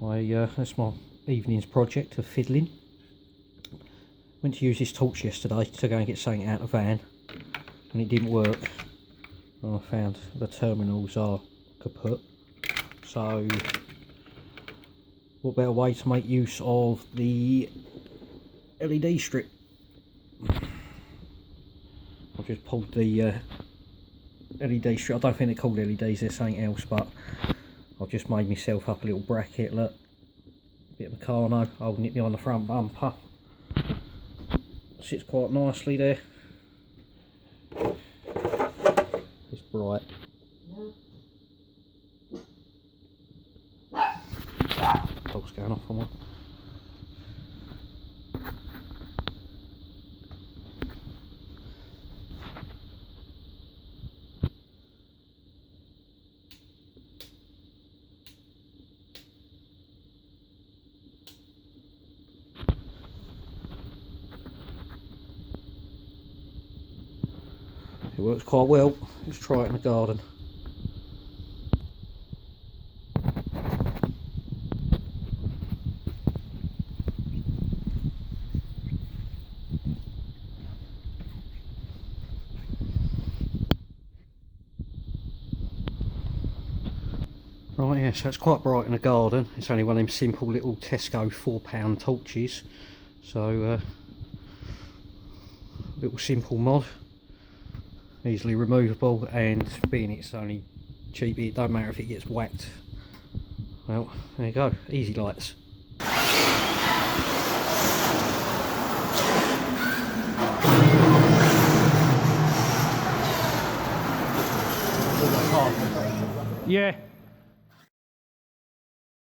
That's my evening's project of fiddling. Went to use this torch yesterday to go and get something out of the van, and it didn't work. I found the terminals are kaput. So what better way to make use of the LED strip? I've just pulled the LED strip. I don't think they're called LEDs, they're something else, but I've just made myself up a little bracket. Look, bit of Meccano holding it behind the front bumper. Sits quite nicely there. It's bright. Dog's going off on one. It works quite well. Let's try it in the garden. Right, yeah, so it's quite bright in the garden. It's only one of them simple little Tesco £4 torches. So, little simple mod. Easily removable, and being it's only cheap, it don't matter if it gets whacked. Well, there you go, easy lights. Yeah.